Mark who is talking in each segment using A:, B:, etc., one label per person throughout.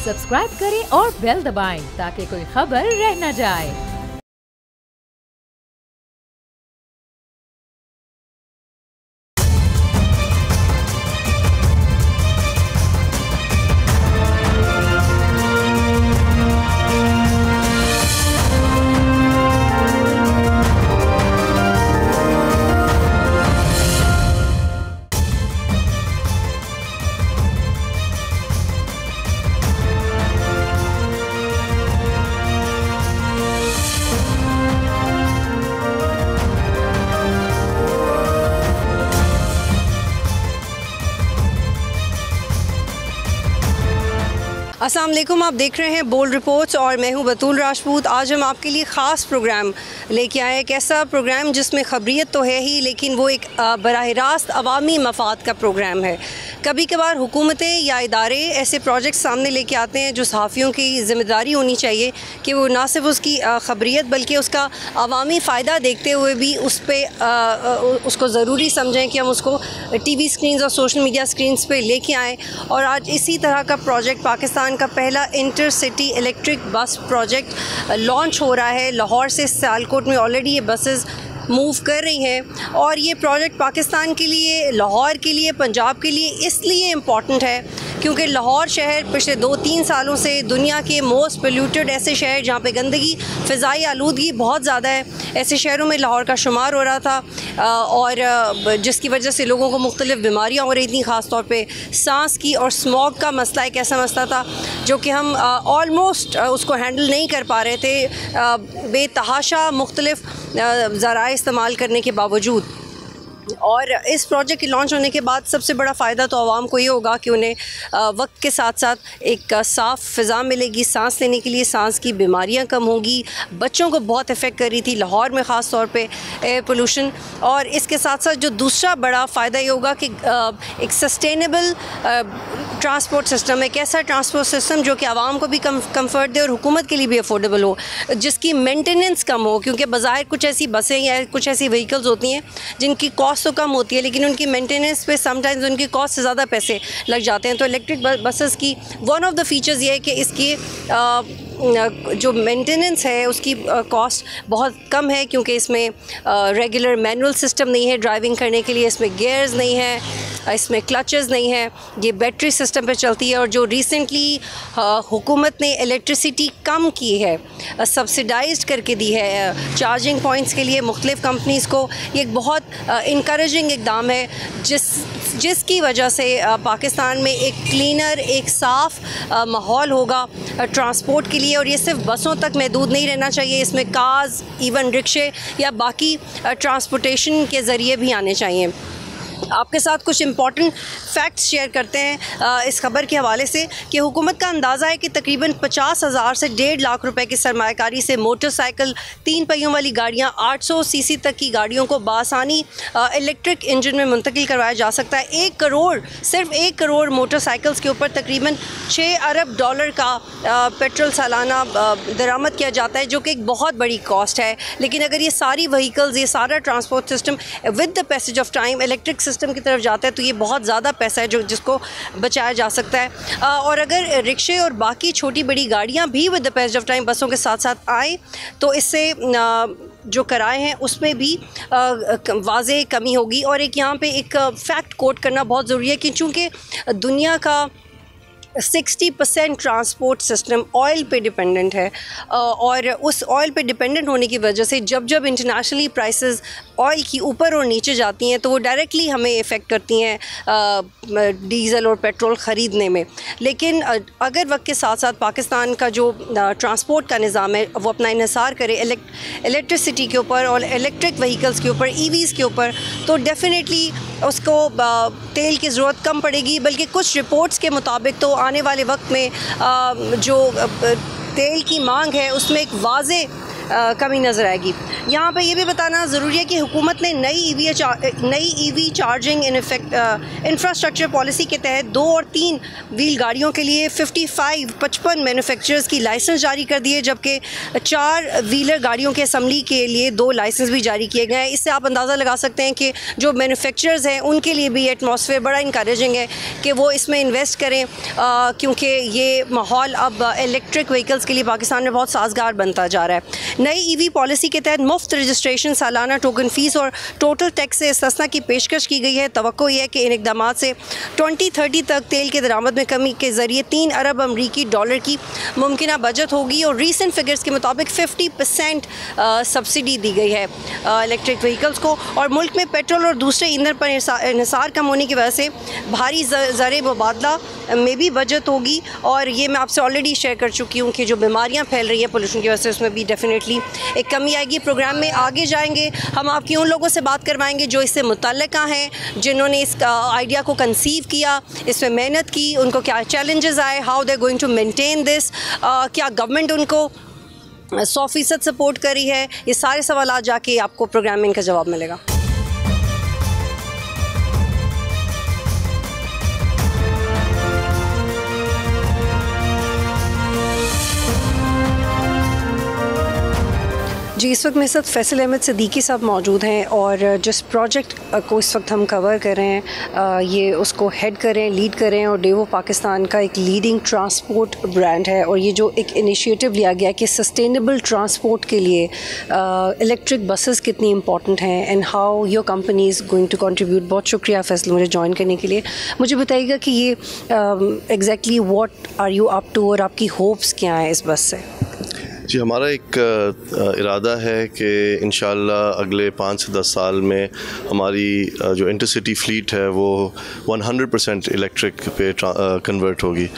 A: Subscribe करें और bell दबाएं ताकि कोई खबर रह न जाए।
B: अस्सलाम वालेकुम, आप देख रहे हैं बोल्ड रिपोर्ट्स और मैं हूं बतूल राजपूत। आज हम आपके लिए ख़ास प्रोग्राम लेके आए। एक ऐसा प्रोग्राम जिसमें ख़बरियत तो है ही, लेकिन वो एक बराह रास्त अवामी मफाद का प्रोग्राम है। कभी कभार हुकूमतें या इदारे ऐसे प्रोजेक्ट सामने लेके आते हैं जो सहाफ़ियों की ज़िम्मेदारी होनी चाहिए कि वो ना सिर्फ उसकी ख़बरियत बल्कि उसका अवामी फ़ायदा देखते हुए भी उसको ज़रूरी समझें कि हम उसको TV स्क्रीन्स और सोशल मीडिया स्क्रीन्स पे लेके आएँ। और आज इसी तरह का प्रोजेक्ट पाकिस्तान का पहला intercity electric bus project launch हो रहा है। लाहौर से सियालकोट में ऑलरेडी ये बसेस मूव कर रही हैं और ये प्रोजेक्ट पाकिस्तान के लिए, लाहौर के लिए, पंजाब के लिए इसलिए इम्पॉर्टेंट है क्योंकि लाहौर शहर पिछले 2-3 सालों से दुनिया के मोस्ट पोल्यूटेड ऐसे शहर जहाँ पे गंदगी, फ़िज़ाई आलूदगी बहुत ज़्यादा है, ऐसे शहरों में लाहौर का शुमार हो रहा था और जिसकी वजह से लोगों को मुख्तलिफ़ बीमारियाँ हो रही थी। ख़ास तौर पे सांस की और स्मॉग का मसला एक ऐसा मसला था जो कि हम ऑलमोस्ट उसको हैंडल नहीं कर पा रहे थे बेतहाशा मुख्तलिफ़ ज़राए इस्तेमाल करने के बावजूद। और इस प्रोजेक्ट के लॉन्च होने के बाद सबसे बड़ा फ़ायदा तो आवाम को ये होगा कि उन्हें वक्त के साथ साथ एक साफ़ फ़िज़ा मिलेगी, सांस लेने के लिए सांस की बीमारियां कम होगी। बच्चों को बहुत इफ़ेक्ट कर रही थी लाहौर में ख़ास तौर पे एयर पोल्यूशन। और इसके साथ साथ जो दूसरा बड़ा फ़ायदा ये होगा कि एक सस्टेनेबल ट्रांसपोर्ट सिस्टम, एक ऐसा ट्रांसपोर्ट सिस्टम जो कि आवाम को भी कम्फ़र्ट दे और हुकूमत के लिए भी अफोर्डेबल हो, जिसकी मेंटेनेंस कम हो। क्योंकि बज़ाहिर कुछ ऐसी बसें या कुछ ऐसी व्हीकल्स होती हैं जिनकी कॉस्ट तो कम होती है लेकिन उनकी मेंटेनेंस पे समटाइम्स उनकी कॉस्ट से ज़्यादा पैसे लग जाते हैं। तो इलेक्ट्रिक बसेस की वन ऑफ द फीचर्स ये है कि इसकी जो मेंटेनेंस है उसकी कॉस्ट बहुत कम है क्योंकि इसमें रेगुलर मैनुअल सिस्टम नहीं है ड्राइविंग करने के लिए, इसमें गियर्स नहीं है, इसमें क्लचेस नहीं है, ये बैटरी सिस्टम पे चलती है। और जो रिसेंटली हुकूमत ने इलेक्ट्रिसिटी कम की है, सब्सिडाइज्ड करके दी है चार्जिंग पॉइंट्स के लिए मुख्तलिफ़ कंपनीज़ को, ये एक बहुत इनकरेजिंग इकदाम है जिसकी वजह से पाकिस्तान में एक क्लीनर, एक साफ़ माहौल होगा ट्रांसपोर्ट के लिए। और ये सिर्फ बसों तक महदूद नहीं रहना चाहिए, इसमें कार्स, इवन रिक्शे या बाकी ट्रांसपोर्टेशन के ज़रिए भी आने चाहिए। आपके साथ कुछ इम्पॉर्टेंट फैक्ट्स शेयर करते हैं इस खबर के हवाले से कि हुकूमत का अंदाज़ा है कि तकरीबन 50,000 से 1.5 लाख रुपए की सरमायाकारी से मोटरसाइकिल, 3 पहियों वाली गाड़ियाँ, 800 सीसी तक की गाड़ियों को बासानी इलेक्ट्रिक इंजन में मुंतकिल करवाया जा सकता है। 1 करोड़, सिर्फ 1 करोड़ मोटरसाइकिल्स के ऊपर तकरीबन $6 अरब का पेट्रोल सालाना दरामद किया जाता है, जो कि एक बहुत बड़ी कॉस्ट है। लेकिन अगर ये सारी व्हीकल्स, ये सारा transport system with the passage of time electric system की तरफ जाता है तो ये बहुत ज़्यादा पैसा है जिसको बचाया जा सकता है। और अगर रिक्शे और बाकी छोटी बड़ी गाड़ियाँ भी with the passage of time बसों के साथ साथ आए तो इससे जो किराए हैं उसमें भी वाज़ेह कमी होगी। और एक यहाँ पे एक फैक्ट कोट करना बहुत ज़रूरी है कि चूँकि दुनिया का 60% ट्रांसपोर्ट सिस्टम ऑयल पे डिपेंडेंट है और उस ऑयल पे डिपेंडेंट होने की वजह से जब जब इंटरनेशनली प्राइसेस ऑयल की ऊपर और नीचे जाती हैं तो वो डायरेक्टली हमें इफ़ेक्ट करती हैं डीज़ल और पेट्रोल ख़रीदने में। लेकिन अगर वक्त के साथ साथ पाकिस्तान का जो ट्रांसपोर्ट का निज़ाम है वो अपना इन्हिसार करे इलेक्ट्रिसिटी के ऊपर और इलेक्ट्रिक व्हीकल्स के ऊपर, EVs के ऊपर, तो डेफिनेटली उसको तेल की ज़रूरत कम पड़ेगी। बल्कि कुछ रिपोर्ट्स के मुताबिक तो आने वाले वक्त में जो तेल की मांग है उसमें एक वाज़े कमी नज़र आएगी। यहाँ पर ये भी बताना ज़रूरी है कि हुकूमत ने नई ईवी चार्जिंग इंफ्रास्ट्रक्चर पॉलिसी के तहत 2 और 3 व्हील गाड़ियों के लिए 55 मैन्युफैक्चरर्स की लाइसेंस जारी कर दिए, जबकि 4 व्हीलर गाड़ियों के असम्बली के लिए 2 लाइसेंस भी जारी किए गए हैं। इससे आप अंदाज़ा लगा सकते हैं कि जो मैन्युफैक्चरर्स हैं उनके लिए भी एटमॉस्फेयर बड़ा इंकरेजिंग है कि वो इसमें इन्वेस्ट करें, क्योंकि ये माहौल अब इलेक्ट्रिक व्हीकल्स के लिए पाकिस्तान में बहुत साजगार बनता जा रहा है। नई ईवी पॉलिसी के तहत मुफ्त रजिस्ट्रेशन, सालाना टोकन फ़ीस और टोटल टैक्स से इस्तिस्ना की पेशकश की गई है। तवक्को ये है कि इन इक़दाम से 2030 तक तेल के दरामद में कमी के ज़रिए 3 अरब अमरीकी डॉलर की मुमकिना बचत होगी और रीसेंट फिगर्स के मुताबिक 50% सब्सिडी दी गई है इलेक्ट्रिक व्हीकल्स को। और मुल्क में पेट्रोल और दूसरे ईंधन पर इन्हिसार कम होने की वजह से भारी ज़र मुबादला में भी बचत होगी। और ये मैं आपसे ऑलरेडी शेयर कर चुकी हूँ कि जो बीमारियाँ फैल रही है पोल्यूशन की वजह से, उसमें भी डेफिनेटली एक कमी आएगी। प्रोग्राम में आगे जाएंगे हम आपकी उन लोगों से बात करवाएंगे जो इससे मुतल्लिक़ हैं, जिन्होंने इस आइडिया को कंसीव किया, इसमें मेहनत की, उनको क्या चैलेंजेस आए, how they going to maintain this, क्या गवर्नमेंट उनको 100% सपोर्ट करी है। ये सारे सवाल जाके आपको प्रोग्राम में इनका जवाब मिलेगा। जी, इस वक्त मेरे साथ फैसल अहमद सिद्दीकी साहब मौजूद हैं और जिस प्रोजेक्ट को इस वक्त हम कवर कर रहे हैं ये उसको हेड कर रहे हैं, लीड कर रहे हैं। और डेवो पाकिस्तान का एक लीडिंग ट्रांसपोर्ट ब्रांड है और ये जो एक इनिशिएटिव लिया गया कि सस्टेनेबल ट्रांसपोर्ट के लिए इलेक्ट्रिक बसेस कितनी इंपॉर्टेंट हैं and how your company is going to contribute. बहुत शुक्रिया फैसल मुझे ज्वाइन करने के लिए। मुझे बताइएगा कि ये exactly what are you up to और आपकी होप्स क्या हैं इस बस से?
C: जी, हमारा एक इरादा है कि इंशाअल्लाह अगले 5 से 10 साल में हमारी जो इंटरसिटी फ़्लीट है वो 100% इलेक्ट्रिक पे कन्वर्ट होगी।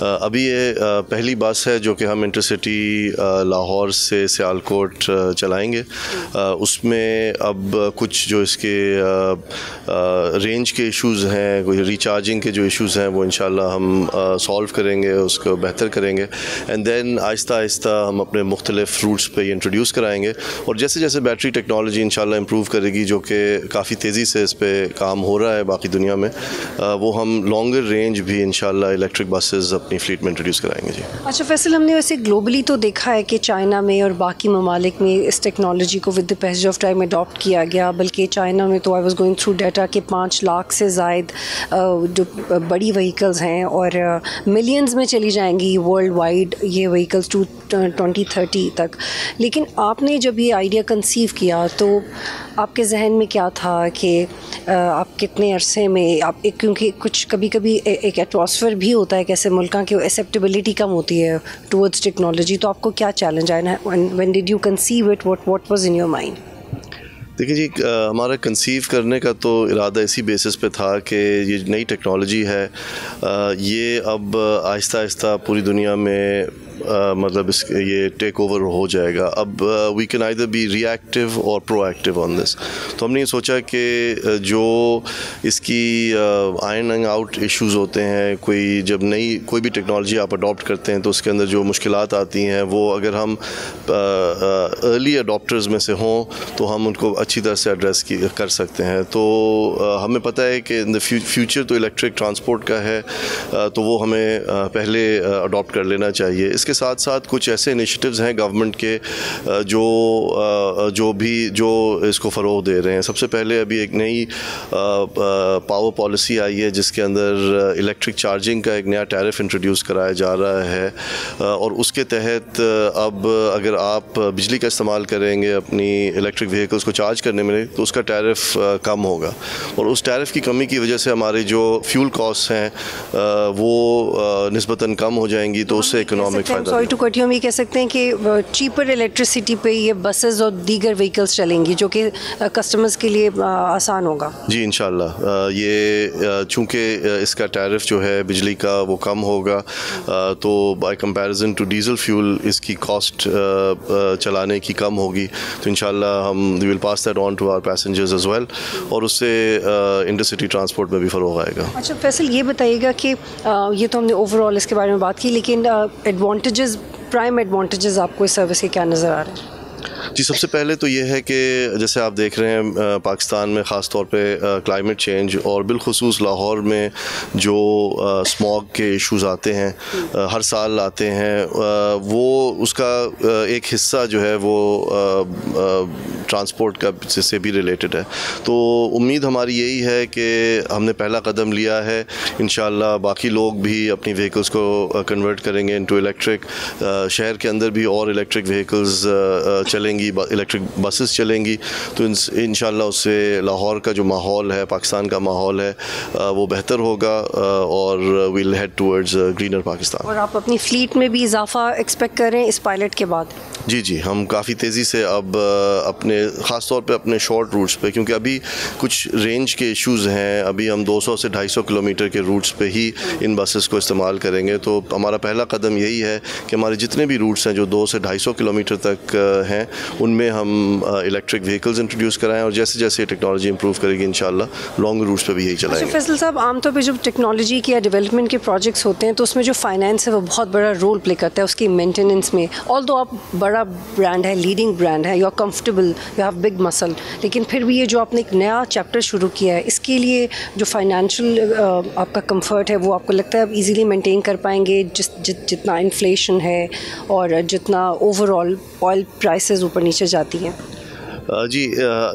C: अभी ये पहली बस है जो कि हम इंटरसिटी लाहौर से सियालकोट चलाएंगे। उसमें अब कुछ जो इसके रेंज के इश्यूज़ हैं, कोई रिचार्जिंग के जो इश्यूज़ हैं वो इंशाअल्लाह हम सॉल्व करेंगे, उसको बेहतर करेंगे। एंड देन आहिस्ता आहिस्ता हम अपने मुख्तलिफ रूट्स पे इंट्रोड्यूस कराएंगे और जैसे जैसे बैटरी टेक्नोलॉजी इंशाल्लाह इम्प्रूव करेगी, जो कि काफ़ी तेज़ी से इस पे काम हो रहा है बाकी दुनिया में, वो हम लॉन्गर रेंज भी इंशाल्लाह इलेक्ट्रिक बसेस अपनी फ्लीट में इंट्रोड्यूस कराएंगे। जी
B: अच्छा फैसल, हमने वैसे ग्लोबली तो देखा है कि चाइना में और बाकी ममालिक में इस टेक्नोलॉजी को with the passage of time adopt किया गया, बल्कि चाइना में तो आई वाज गोइंग थ्रू डाटा कि 5 लाख से ज़ायद जो बड़ी व्हीकल्स हैं और मिलियंस में चली जाएंगी वर्ल्ड वाइड ये व्हीकल्स 2030 तक। लेकिन आपने जब ये आइडिया कंसीव किया तो आपके जहन में क्या था कि आप कितने अरसे में आप एक, क्योंकि कुछ कभी कभी एक एटमॉस्फेयर भी होता है कैसे मुल्कों की एक्सेप्टेबिलिटी कम होती है टुवर्ड्स टेक्नोलॉजी, तो आपको क्या चैलेंज आया? When did you conceive it, what was in your mind?
C: देखिए जी, हमारा कंसीव करने का तो इरादा इसी बेसिस पे था कि ये नई टेक्नोलॉजी है, ये अब आहिस्ता आहिस्ता पूरी दुनिया में मतलब ये टेक ओवर हो जाएगा। अब we can either be reactive और प्रोएक्टिव ऑन दिस। तो हमने ये सोचा कि जो इसकी आयरनिंग आउट इश्यूज़ होते हैं, जब कोई भी टेक्नोलॉजी आप अडॉप्ट करते हैं तो उसके अंदर जो मुश्किलात आती हैं वो अगर हम अर्ली अडॉप्टर्स में से हों तो हम उनको अच्छी तरह से एड्रेस कर सकते हैं। तो हमें पता है कि इन द फ्यूचर तो इलेक्ट्रिक ट्रांसपोर्ट का है, तो वो हमें पहले अडॉप्ट कर लेना चाहिए। इसके साथ साथ कुछ ऐसे इनिशिएटिव्स हैं गवर्नमेंट के जो इसको फ़रोग़ दे रहे हैं। सबसे पहले अभी एक नई पावर पॉलिसी आई है जिसके अंदर इलेक्ट्रिक चार्जिंग का एक नया टैरिफ इंट्रोड्यूस कराया जा रहा है और उसके तहत अब अगर आप बिजली का इस्तेमाल करेंगे अपनी इलेक्ट्रिक व्हीकल्स को चार्ज करने में तो उसका टैरिफ कम होगा और उस टैरिफ की कमी की वजह से हमारे जो फ्यूल कॉस्ट हैं वो निस्बतन कम हो जाएंगी, तो उससे इकोनॉमिक फ़ायदा।
B: सॉरी टू कट यू, हम ये कह सकते हैं कि चीपर इलेक्ट्रिसिटी पे ये बसेस और दीगर व्हीकल्स चलेंगी जो कि कस्टमर्स के लिए आसान होगा।
C: जी इंशाल्लाह, ये चूँकि इसका टैरिफ जो है बिजली का वो कम होगा, तो by comparison to diesel fuel इसकी कॉस्ट चलाने की कम होगी, तो इंशाल्लाह हम will pass that on to our passengers as well और उससे इंटरसिटी ट्रांसपोर्ट में भी फ़रोग़ आएगा।
B: अच्छा फैसल, ये बताइएगा कि ये तो हमने ओवरऑल इसके बारे में बात की, लेकिन एडवांटेजेस, प्राइम एडवांटेजेस आपको इस सर्विस के क्या नज़र आ रहे हैं?
C: जी, सबसे पहले तो ये है कि जैसे आप देख रहे हैं पाकिस्तान में ख़ास तौर पे क्लाइमेट चेंज और बिलखुसूस लाहौर में जो स्मॉग के इश्यूज़ आते हैं, हर साल आते हैं, वो उसका एक हिस्सा जो है वो ट्रांसपोर्ट का से भी रिलेटेड है। तो उम्मीद हमारी यही है कि हमने पहला कदम लिया है, इंशाल्लाह बाकी लोग भी अपनी व्हीकल्स को कन्वर्ट करेंगे इनटू इलेक्ट्रिक। शहर के अंदर भी और इलेक्ट्रिक व्हीकल्स चलेंगी, इलेक्ट्रिक बसेस चलेंगी, तो इंशाल्लाह उससे लाहौर का जो माहौल है, पाकिस्तान का माहौल है, वो बेहतर होगा और will head towards greener Pakistan.
B: और आप अपनी फ्लीट में भी इजाफा एक्सपेक्ट करें इस पायलट के बाद?
C: जी, हम काफ़ी तेज़ी से अब अपने ख़ास तौर पे अपने शॉर्ट रूट्स पे, क्योंकि अभी कुछ रेंज के इश्यूज़ हैं, अभी हम 200 से 250 किलोमीटर के रूट्स पे ही इन बसेस को इस्तेमाल करेंगे। तो हमारा पहला कदम यही है कि हमारे जितने भी रूट्स हैं जो 200 से 250 किलोमीटर तक हैं, उनमें हम इलेक्ट्रिक व्हीकल्स इंट्रोड्यूस कराएं और जैसे जैसे टेक्नोलॉजी इंप्रूव करेगी इंशाल्लाह लॉन्ग रूट्स पे भी यही चलाएंगे।
B: अच्छा फैसल साहब, आमतौर पे जब टेक्नोलॉजी के या डेवलपमेंट के प्रोजेक्ट्स होते हैं तो उसमें जो फाइनेंस है वो बहुत बड़ा रोल प्ले करता है उसकी मेंटेनेंस में। ऑल्दो आप बड़ा ब्रांड है, लीडिंग ब्रांड है, you are comfortable, you have big muscle, लेकिन फिर भी ये जो आपने एक नया चैप्टर शुरू किया है, इसके लिए जो फाइनेंशियल आपका कंफर्ट है वो आपको लगता है आप इजीली मेंटेन कर पाएंगे जितना इन्फ्लेशन है और जितना ओवरऑल ऑयल प्राइसेस ऊपर नीचे जाती हैं?
C: जी,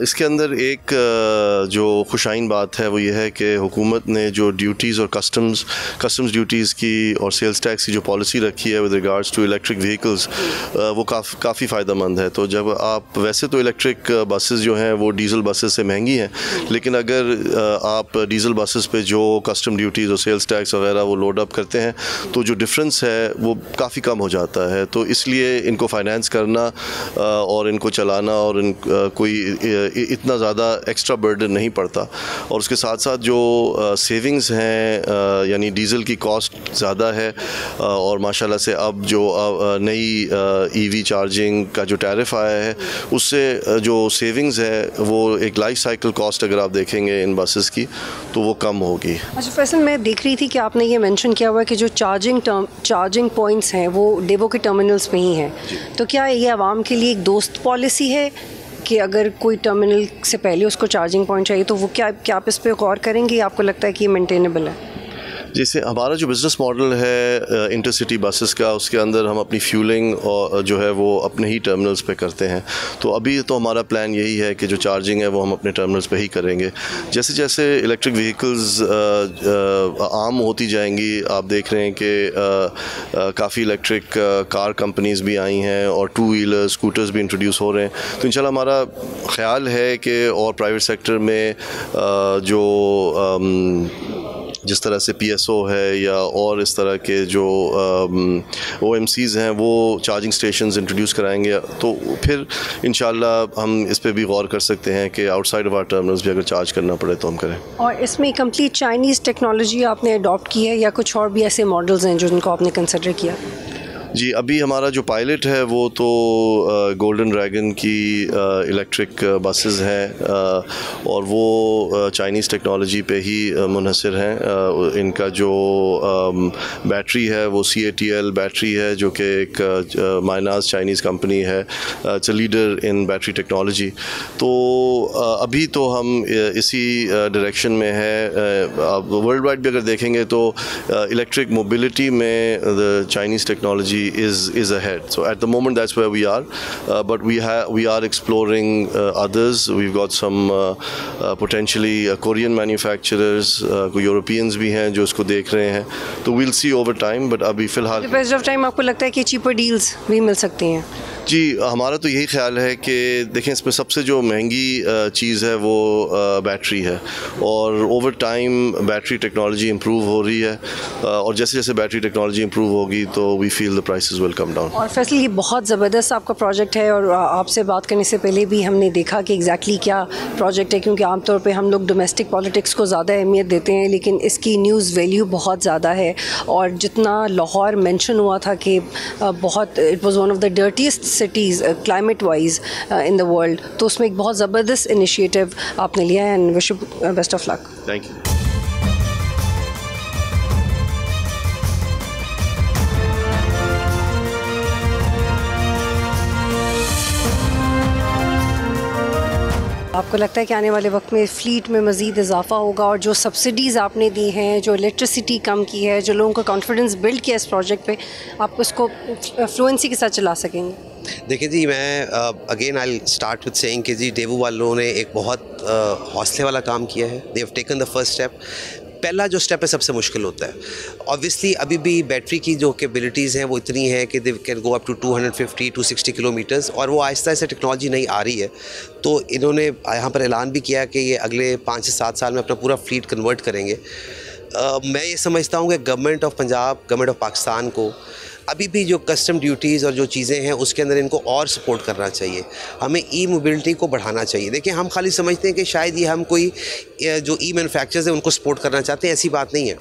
C: इसके अंदर एक जो खुशाइन बात है वो ये है कि हुकूमत ने जो ड्यूटीज़ और कस्टम्स ड्यूटीज़ की और सेल्स टैक्स की जो पॉलिसी रखी है with regards to electric vehicles, वो काफ़ी फ़ायदेमंद है। तो जब आप वैसे तो इलेक्ट्रिक बसेस जो हैं वो डीज़ल बसेस से महंगी हैं, लेकिन अगर आप डीज़ल बसेस पे जो कस्टम ड्यूटीज़ और सेल्स टैक्स वगैरह वो लोड अप करते हैं तो जो डिफरेंस है वो काफ़ी कम हो जाता है। तो इसलिए इनको फाइनेंस करना और इनको चलाना और कोई इतना ज़्यादा एक्स्ट्रा बर्डन नहीं पड़ता। और उसके साथ साथ जो सेविंग्स हैं, यानी डीज़ल की कॉस्ट ज़्यादा है और माशाल्लाह से अब जो नई ईवी चार्जिंग का जो टैरिफ आया है उससे जो सेविंग्स है वो एक लाइफ साइकिल कॉस्ट अगर आप देखेंगे इन बसेस की तो वो कम होगी।
B: अच्छा फैसल, मैं देख रही थी कि आपने ये मेंशन किया हुआ है कि जो चार्जिंग पॉइंट्स हैं वो डेवो के टर्मिनल्स में ही हैं, तो क्या ये आवाम के लिए एक दोस्त पॉलिसी है कि अगर कोई टर्मिनल से पहले उसको चार्जिंग पॉइंट चाहिए तो वो क्या आप इस पे गौर करेंगे या आपको लगता है कि ये मेंटेनेबल है?
C: जैसे हमारा जो बिज़नेस मॉडल है इंटरसिटी बसेस का, उसके अंदर हम अपनी फ्यूलिंग और जो है वो अपने ही टर्मिनल्स पे करते हैं। तो अभी तो हमारा प्लान यही है कि जो चार्जिंग है वो हम अपने टर्मिनल्स पे ही करेंगे। जैसे जैसे इलेक्ट्रिक व्हीकल्स आम होती जाएंगी, आप देख रहे हैं कि काफ़ी इलेक्ट्रिक कार कंपनीज़ भी आई हैं और 2 व्हीलर स्कूटर्स भी इंट्रोड्यूस हो रहे हैं। तो इंशाल्लाह हमारा ख्याल है कि और प्राइवेट सेक्टर में जो जिस तरह से PSO है या और इस तरह के जो OMCs हैं वो चार्जिंग स्टेशंस इंट्रोड्यूस कराएंगे, तो फिर इंशाल्लाह हम इस पे भी गौर कर सकते हैं कि आउटसाइड ऑफ आवर टर्मिनल्स भी अगर चार्ज करना पड़े तो हम करें।
B: और इसमें कंप्लीट चाइनीज़ टेक्नोलॉजी आपने अडॉप्ट की है या कुछ और भी ऐसे मॉडल्स हैं जो उनको आपने कंसिडर किया?
C: जी, अभी हमारा जो पायलट है वो तो गोल्डन ड्रैगन की इलेक्ट्रिक बसेस हैं और वो चाइनीज़ टेक्नोलॉजी पे ही मुनहसर हैं। इनका जो बैटरी है वो CATL बैटरी है जो कि एक माइनास चाइनीज़ कंपनी है, it's a leader in battery technology. तो अभी तो हम इसी डायरेक्शन में है। वर्ल्ड वाइड भी अगर देखेंगे तो इलेक्ट्रिक मोबिलिटी में the Chinese technology is ahead. So at the moment that's where we are, but we are exploring others. We've got some potentially Korean manufacturers, Europeans भी हैं जो इसको देख रहे हैं, तो we'll see over time, but अभी फ़िलहाल
B: बेस्ट ऑफ टाइम आपको लगता है कि चीपर डील्स भी मिल सकती हैं?
C: जी, हमारा तो यही ख्याल है कि देखें इसमें सबसे जो महंगी चीज़ है वो बैटरी है और over time battery technology improve हो रही है और जैसे जैसे बैटरी टेक्नोलॉजी इम्प्रूव होगी तो we feel the prices will come down.
B: और फैसल, ये बहुत ज़बरदस्त आपका प्रोजेक्ट है और आपसे बात करने से पहले भी हमने देखा कि एग्जैक्टली क्या प्रोजेक्ट है, क्योंकि आमतौर पे हम लोग डोमेस्टिक पॉलिटिक्स को ज़्यादा अहमियत देते हैं लेकिन इसकी न्यूज़ वैल्यू बहुत ज़्यादा है। और जितना लाहौर मेंशन हुआ था कि बहुत it was one of the dirtiest cities climate wise in the world, तो उसमें एक बहुत ज़बरदस्त इनिशिएटिव आपने लिया है and wish you best of luck.
C: Thank you.
B: आपको लगता है कि आने वाले वक्त में फ़्लीट में मज़ीद इजाफा होगा और जो सब्सिडीज़ आपने दी हैं, जो इलेक्ट्रिसिटी कम की है, जो लोगों का कॉन्फिडेंस बिल्ड किया इस प्रोजेक्ट पे, आप उसको फ्लुएंसी के साथ चला सकेंगे?
D: देखिए जी, मैं again I start with saying कि जी डेवू वालों ने एक बहुत हौसले वाला काम किया है। They have taken the first step. पहला जो स्टेप है सबसे मुश्किल होता है। ऑब्वियसली अभी भी बैटरी की जो कैपेबिलिटीज़ हैं वो इतनी है कि they can go up to 250-260 kilometres, और वो आहिस्ता आहिस्ता टेक्नोलॉजी नहीं आ रही है। तो इन्होंने यहाँ पर ऐलान भी किया कि ये अगले 5 से 7 साल में अपना पूरा फ्लीट कन्वर्ट करेंगे। मैं ये समझता हूँ कि government of Punjab, government of Pakistan को अभी भी जो कस्टम ड्यूटीज़ और जो चीज़ें हैं उसके अंदर इनको और सपोर्ट करना चाहिए। हमें ई मोबिलिटी को बढ़ाना चाहिए। देखिए, हम खाली समझते हैं कि शायद ये हम कोई जो ई मैन्युफैक्चरर्स हैं उनको सपोर्ट करना चाहते हैं, ऐसी बात नहीं है।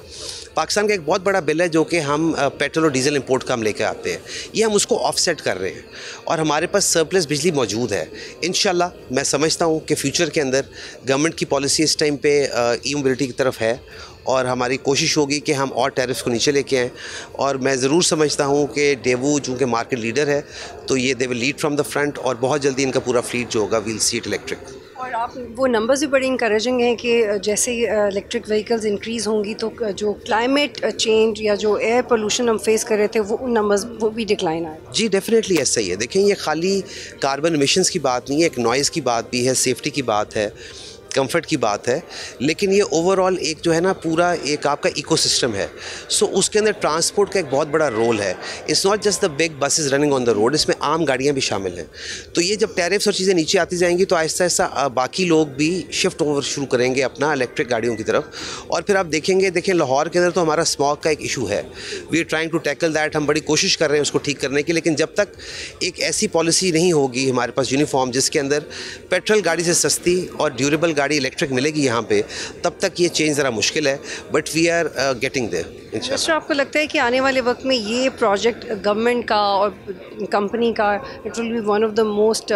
D: पाकिस्तान का एक बहुत बड़ा बिल है जो कि हम पेट्रोल और डीजल इंपोर्ट का हम लेकर आते हैं, ये हम उसको ऑफसेट कर रहे हैं और हमारे पास सरप्लस बिजली मौजूद है। इंशाल्लाह मैं समझता हूँ कि फ्यूचर के अंदर गवर्नमेंट की पॉलिसी इस टाइम पे ई मोबिलिटी की तरफ है और हमारी कोशिश होगी कि हम और टैरिफ्स को नीचे लेके आएँ। और मैं ज़रूर समझता हूँ कि डेवू चूँकि मार्केट लीडर है तो ये they will lead from the front और बहुत जल्दी इनका पूरा फ्लीट जो होगा वील सी इट इलेक्ट्रिक।
B: और आप वो नंबर्स भी बड़े इंकरेजिंग हैं कि जैसे इलेक्ट्रिक व्हीकल्स इंक्रीज़ होंगी तो जो क्लाइमेट चेंज या जो एयर पोल्यूशन हम फेस कर रहे थे वो नंबर्स वो भी डिक्लाइन आए।
D: जी डेफिनेटली ऐसा ही है। देखें, ये खाली कार्बन एमिशंस की बात नहीं है, एक नॉइज़ की बात भी है, सेफ्टी की बात है, कंफर्ट की बात है, लेकिन ये ओवरऑल एक जो है ना पूरा एक आपका इकोसिस्टम है। सो उसके अंदर ट्रांसपोर्ट का एक बहुत बड़ा रोल है। It's not just the big buses running on the road, इसमें आम गाड़ियाँ भी शामिल हैं। तो ये जब टैरिफ्स और चीज़ें नीचे आती जाएंगी तो आहिस्ता आहिस्ता बाकी लोग भी शिफ्ट ओवर शुरू करेंगे अपना इलेक्ट्रिक गाड़ियों की तरफ। और फिर आप देखें लाहौर के अंदर तो हमारा स्मॉग का एक इशू है। We are trying to tackle that. हम बड़ी कोशिश कर रहे हैं उसको ठीक करने की, लेकिन जब तक एक ऐसी पॉलिसी नहीं होगी हमारे पास यूनिफॉर्म जिसके अंदर पेट्रोल गाड़ी से सस्ती और ड्यूरेबल गाड़ी इलेक्ट्रिक मिलेगी यहाँ पे, तब तक ये चेंज ज़रा मुश्किल है, but we are getting there इंशाल्लाह।
B: आपको लगता है कि आने वाले वक्त में ये प्रोजेक्ट गवर्नमेंट का और कंपनी का it will be one of the most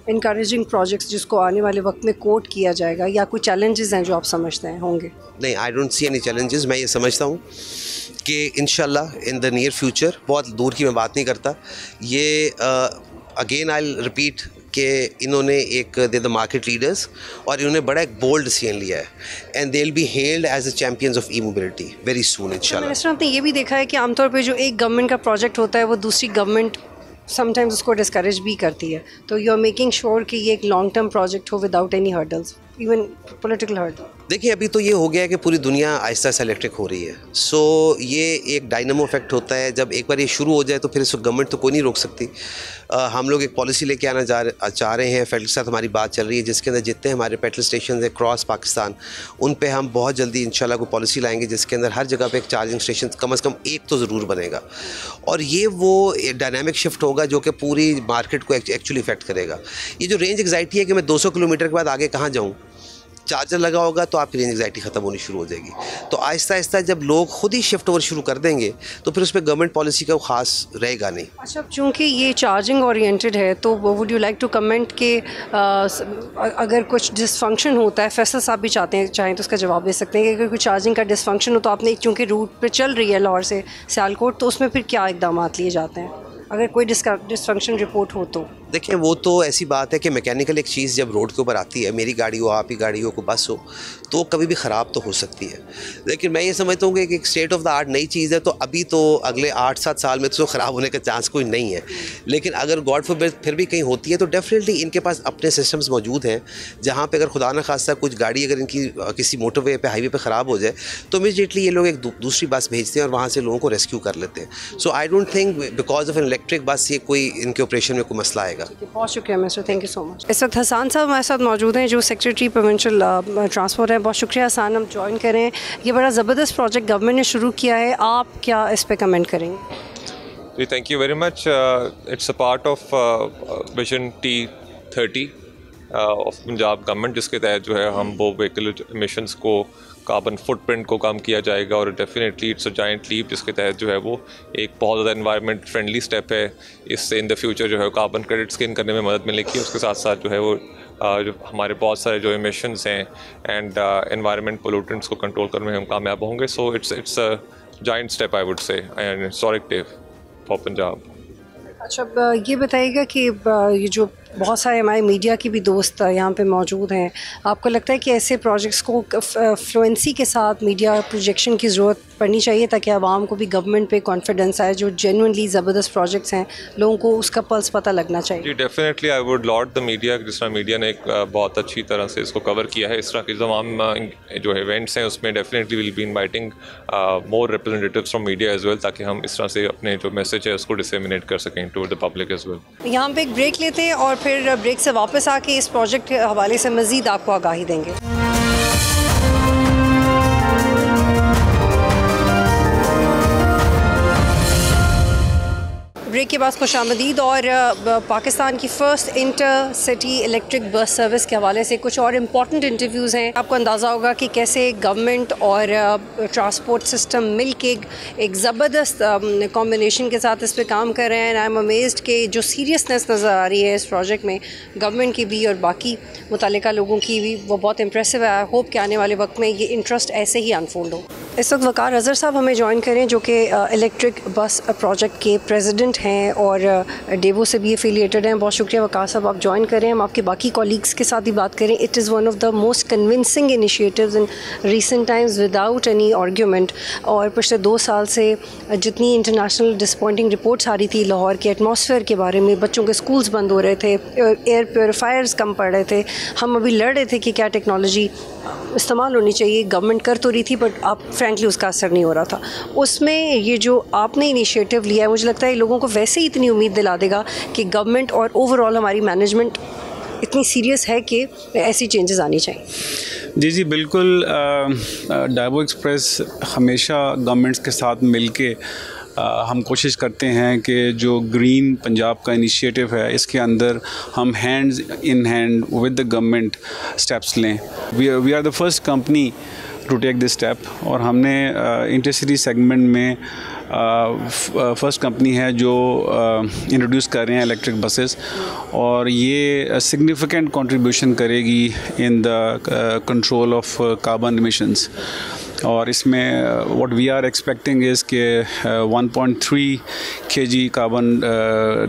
B: encouraging projects जिसको आने वाले वक्त में कोट किया जाएगा, या कोई चैलेंजेस हैं जो आप समझते हैं होंगे?
D: नहीं, I don't see any challenges. मैं ये समझता हूँ कि इंशाल्लाह इन द नियर फ्यूचर, बहुत दूर की मैं बात नहीं करता, ये अगेन आई रिपीट कि इन्होंने एक दे द मार्केट लीडर्स और इन्होंने बड़ा एक बोल्ड डिसीजन लिया है and they will be held as the champions of e mobility very soon इंशाल्लाह।
B: मिनिस्टर, आपने ये भी देखा है कि आमतौर पे जो एक गवर्नमेंट का प्रोजेक्ट होता है वो दूसरी गवर्नमेंट समटाइम्स उसको डिस्करेज भी करती है, तो यू आर मेकिंग श्योर कि ये एक लॉन्ग टर्म प्रोजेक्ट हो without any hurdles, even political hurdle.
D: देखिए, अभी तो ये हो गया है कि पूरी दुनिया आहिस्ता आहिस्ता इलेक्ट्रिक हो रही है। सो ये एक डायनामो इफेक्ट होता है। जब एक बार ये शुरू हो जाए तो फिर इसको गवर्नमेंट तो कोई नहीं रोक सकती। हम लोग एक पॉलिसी लेके आना चाह रहे हैं, फेडरल के साथ हमारी बात चल रही है, जिसके अंदर जितने हमारे पेट्रोल स्टेशन हैं क्रॉस पाकिस्तान, उन पे हम बहुत जल्दी इंशाल्लाह कोई पॉलिसी लाएंगे जिसके अंदर हर जगह पे एक चार्जिंग स्टेशन कम से कम एक तो ज़रूर बनेगा। और ये वो डायनामिक शिफ्ट होगा जो कि पूरी मार्केट को एक्चुअली इफेक्ट करेगा। ये जो रेंज एग्जाइटी है कि मैं 200 किलोमीटर के बाद आगे कहाँ जाऊँ, चार्जर लगा होगा तो आपकी रेंज एग्जाइटी ख़त्म होनी शुरू हो जाएगी। तो आहिस्ता आहिस्ता जब लोग खुद ही शिफ्ट ओवर शुरू कर देंगे तो फिर उस पर गवर्नमेंट पॉलिसी का खास रहेगा नहीं।
B: अच्छा, चूँकि ये चार्जिंग ओरिएंटेड है तो would you like to comment कि अगर कुछ डिसफंक्शन होता है, फैसल साहब भी चाहें तो उसका जवाब दे सकते हैं कि अगर कोई चार्जिंग का डिसफंक्शन हो तो आपने चूँकि रूट पर चल रही है लाहौर से सियालकोट, तो उसमें फिर क्या इकदाम लिए जाते हैं अगर कोई डिसफंक्शन रिपोर्ट हो तो?
D: देखिए, वो तो ऐसी बात है कि मैकेनिकल एक चीज़ जब रोड के ऊपर आती है, मेरी गाड़ी हो, आपकी गाड़ी हो, कोई बस हो, तो कभी भी ख़राब तो हो सकती है। लेकिन मैं ये समझता हूँ कि एक स्टेट ऑफ द आर्ट नई चीज़ है, तो अभी तो अगले 8-7 साल में तो ख़राब होने का चांस कोई नहीं है। लेकिन अगर गॉड फॉरबिड फिर भी कहीं होती है तो डेफिनेटली इनके पास अपने सिस्टम्स मौजूद हैं, जहाँ पर अगर खुदा न खास्ता कुछ गाड़ी अगर इनकी किसी मोटरवे पर, हाईवे पर ख़राब हो जाए तो इमीडिएटली ये लोग एक दूसरी बस भेजते हैं और वहाँ से लोगों को रेस्क्यू कर लेते हैं। So I don't think because of an electric bus ये कोई इनके ऑपरेशन में कोई मसला आएगा।
B: बहुत शुक्रिया mister, thank you so much. इस वक्त हसान साहब हमारे साथ मौजूद हैं जो सेक्रेटरी प्रोविंशियल ट्रांसपोर्ट हैं। बहुत शुक्रिया हसान, हम ज्वाइन करें। ये बड़ा ज़बरदस्त प्रोजेक्ट गवर्नमेंट ने शुरू किया है, आप क्या इस पर कमेंट करेंगे?
E: जी, thank you very much. It's a part of vision T30 of Punjab government, जिसके तहत जो है हम वो व्हीकल एमिशंस को, कार्बन फुटप्रिंट को कम किया जाएगा। और definitely it's a giant leap, जिसके तहत जो है वो एक बहुत ज़्यादा एनवायरनमेंट फ्रेंडली स्टेप है। इससे इन द फ्यूचर जो है कार्बन क्रेडिट्स गेन करने में मदद मिलेगी। उसके साथ साथ जो है वो जो हमारे बहुत सारे जो एमिशंस हैं एंड एनवायरनमेंट पोल्यूटेंट्स को कंट्रोल करने में हम कामयाब होंगे। So it's a giant step I would say and historic day for Punjab.
B: अच्छा, ये बताइएगा कि ये जो बहुत सारे हमारे मीडिया की भी दोस्त यहाँ पे मौजूद हैं। आपको लगता है कि ऐसे प्रोजेक्ट्स को फ्लुएंसी के साथ मीडिया प्रोजेक्शन की ज़रूरत पड़नी चाहिए ताकि आवाम को भी गवर्नमेंट पे कॉन्फिडेंस आए? जो जेन्युइनली ज़बरदस्त प्रोजेक्ट्स हैं, लोगों को उसका पल्स पता लगना चाहिए।
E: जी definitely I would laud the media, जिस तरह मीडिया ने एक बहुत अच्छी तरह से इसको कवर किया है। इस तरह के तमाम जो इवेंट्स हैं उसमें definitely will be inviting more representatives from media as well, ताकि हम इस तरह से अपने जो मैसेज है उसको डिसेमिनेट कर सकें to the public as well.
B: यहाँ पे एक ब्रेक लेते हैं और फिर ब्रेक से वापस आके इस प्रोजेक्ट के हवाले से मज़ीद आपको आगाही देंगे। ब्रेक के बाद खुशामदीद। और पाकिस्तान की first inter city electric bus service के हवाले से कुछ और इम्पॉर्टेंट इंटरव्यूज़ हैं। आपको अंदाज़ा होगा कि कैसे गवर्नमेंट और ट्रांसपोर्ट सिस्टम मिल के एक ज़बरदस्त कॉम्बिनेशन के साथ इस पर काम कर रहे हैं। आई एम अमेज्ड कि जो सीरियसनेस नज़र आ रही है इस प्रोजेक्ट में, गवर्नमेंट की भी और बाकी मुतल्लिका लोगों की भी, वो बहुत इंप्रेसिव है। आई होप कि आने वाले वक्त में ये इंटरेस्ट ऐसे ही अनफोल्ड हो। इस वक्त वकार अज़हर साहब हमें ज्वाइन करें, जो कि इलेक्ट्रिक बस प्रोजेक्ट के प्रेसिडेंट हैं और डेवो से भी एफिलिएटेड हैं। बहुत शुक्रिया वकार साहब, आप ज्वाइन करें। हम आपके बाकी कॉलीग्स के साथ भी बात करें। It is one of the most convincing initiatives in recent times without any argument. और पिछले 2 साल से जितनी इंटरनेशनल डिसअपॉइंटिंग रिपोर्ट्स आ रही थी लाहौर के एटमॉस्फेयर के बारे में, बच्चों के स्कूल्स बंद हो रहे थे, एयर प्योरीफायर्स कम पड़ रहे थे, हम अभी लड़ रहे थे कि क्या टेक्नोलॉजी इस्तेमाल होनी चाहिए। गवर्नमेंट कर तो रही थी बट आप फ्रैंकली उसका असर नहीं हो रहा था। उसमें ये जो आपने इनिशिएटिव लिया है, मुझे लगता है लोगों को वैसे ही इतनी उम्मीद दिला देगा कि गवर्नमेंट और ओवरऑल हमारी मैनेजमेंट इतनी सीरियस है कि ऐसी चेंजेस आनी चाहिए।
F: जी बिल्कुल। डेवो एक्सप्रेस हमेशा गवर्नमेंट्स के साथ मिलके हम कोशिश करते हैं कि जो ग्रीन पंजाब का इनिशिएटिव है इसके अंदर हम hands in hand with the government steps लें। We are the first company to take this step. और हमने इंटरसिटी सेगमेंट में फर्स्ट कंपनी है जो इंट्रोड्यूस कर रहे हैं इलेक्ट्रिक बसेस, और ये सिग्निफिकेंट कंट्रीब्यूशन करेगी in the control of carbon emissions. और इसमें what we are expecting is के 1.3 kg कार्बन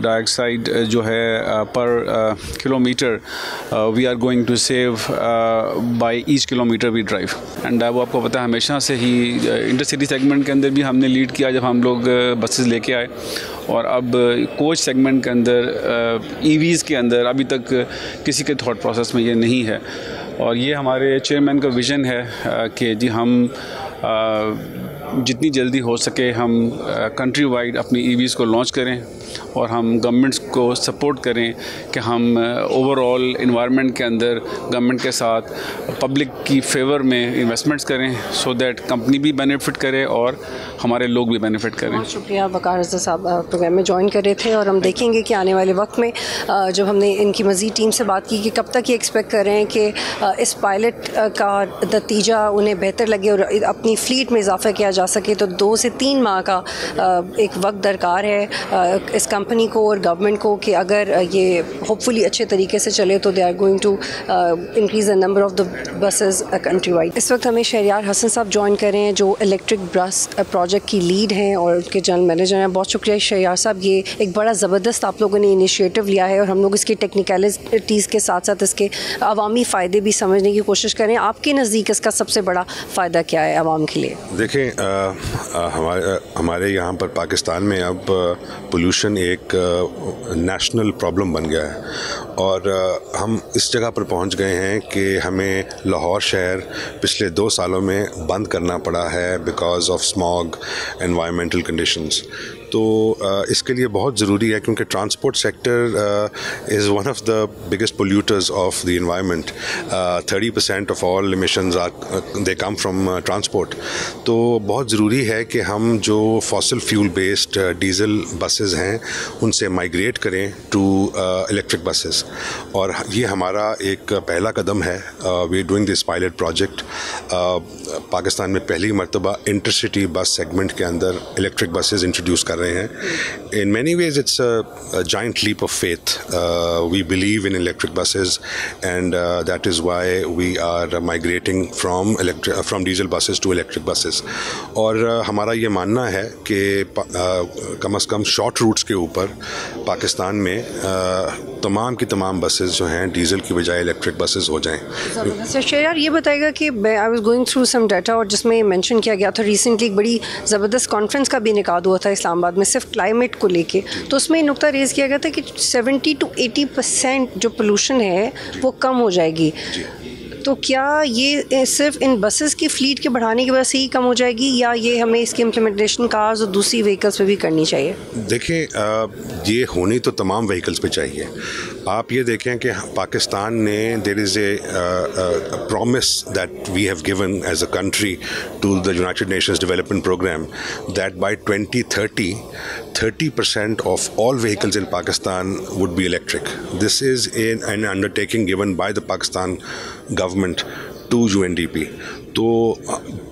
F: डाइऑक्साइड जो है per kilometre we are going to save by each kilometre we drive. And वो आपको पता है हमेशा से ही इंटरसिटी सेगमेंट के अंदर भी हमने लीड किया जब हम लोग बसेस लेके आए, और अब कोच सेगमेंट के अंदर EVs के अंदर अभी तक किसी के थॉट प्रोसेस में ये नहीं है। और ये हमारे चेयरमैन का विज़न है कि जी हम जितनी जल्दी हो सके हम कंट्री वाइड अपनी EVs को लॉन्च करें और हम गवर्नमेंट्स को सपोर्ट करें कि हम ओवरऑल इन्वायरमेंट के अंदर गवर्नमेंट के साथ पब्लिक की फेवर में इन्वेस्टमेंट्स करें, सो दैट कंपनी भी बेनिफिट करे और हमारे लोग भी बेनिफिट करें।
B: बहुत शुक्रिया वकार अज़हर साहब प्रोग्राम में ज्वाइन कर रहे थे। और हम देखेंगे कि आने वाले वक्त में जब हमने इनकी मज़ीद टीम से बात की कि कब तक ये एक्सपेक्ट कर रहे हैं कि इस पायलट का नतीजा उन्हें बेहतर लगे और अपनी फ्लीट में इजाफा किया जा सके, तो 2 से 3 माह का एक वक्त दरकार है इस कंपनी को और गवर्नमेंट को कि अगर ये होपफुली अच्छे तरीके से चले तो they are going to increase the number of the buses countrywide. इस वक्त हमें शहरियार हसन साहब ज्वाइन कर रहे हैं जो इलेक्ट्रिक बस प्रोजेक्ट की लीड हैं और उनके जनरल मैनेजर हैं। बहुत शुक्रिया शहरियार साहब, ये एक बड़ा ज़बरदस्त आप लोगों ने इनिशिएटिव लिया है और हम लोग इसकी टेक्निकलिटीज़ के साथ साथ इसके अवामी फ़ायदे भी समझने की कोशिश करें। आपके नज़दीक इसका सबसे बड़ा फ़ायदा क्या है आवाम के लिए?
G: देखें, हमारे यहाँ पर पाकिस्तान में अब पोल्यूशन एक नेशनल प्रॉब्लम बन गया है और हम इस जगह पर पहुँच गए हैं कि हमें लाहौर शहर पिछले 2 सालों में बंद करना पड़ा है because of smog, environmental conditions. तो इसके लिए बहुत ज़रूरी है क्योंकि transport sector is one of the biggest polluters of the environment. 30% of all emissions they come from transport. तो बहुत ज़रूरी है कि हम जो fossil fuel based diesel buses हैं उनसे माइग्रेट करें टू इलेक्ट्रिक बसेस, और ये हमारा एक पहला कदम है। We are doing this pilot project. Pakistan में पहली मरतबा इंटरसिटी बस सेगमेंट के अंदर इलेक्ट्रिक बसेस इंट्रोड्यूस कर रहे हैं. In many ways it's a giant leap of faith. We believe in electric buses and that is why we are migrating from diesel buses to electric buses. और हमारा ये मानना है कि कम से कम शॉर्ट रूट्स के ऊपर पाकिस्तान में तमाम की तमाम बसेस जो हैं डीजल की बजाय इलेक्ट्रिक बसेस हो जाएं.
B: यार ये बताएगा कि I was going through some data और जिसमें मेंशन किया गया था रिसेंटली एक बड़ी ज़बरदस्त कॉन्फ्रेंस का भी इनेकाद हुआ था इस्लामाबाद में सिर्फ क्लाइमेट को लेके, तो उसमें नुक्ता रेज़ किया गया था कि 70 to 80% जो पोल्यूशन है वो कम हो जाएगी. तो क्या ये सिर्फ इन बसेस की फ़्लीट के बढ़ाने की वजह से ही कम हो जाएगी या ये हमें इसकी इम्प्लीमेंटेशन कार्स और दूसरी व्हीकल्स पे भी करनी चाहिए?
G: देखिए, ये होनी तो तमाम व्हीकल्स पे चाहिए. आप ये देखें कि पाकिस्तान ने there is a promise that we have given as a country to the United Nations Development Programme that by 2030 30% of all vehicles in Pakistan would be electric. This is an undertaking given by the Pakistan government to UNDP. तो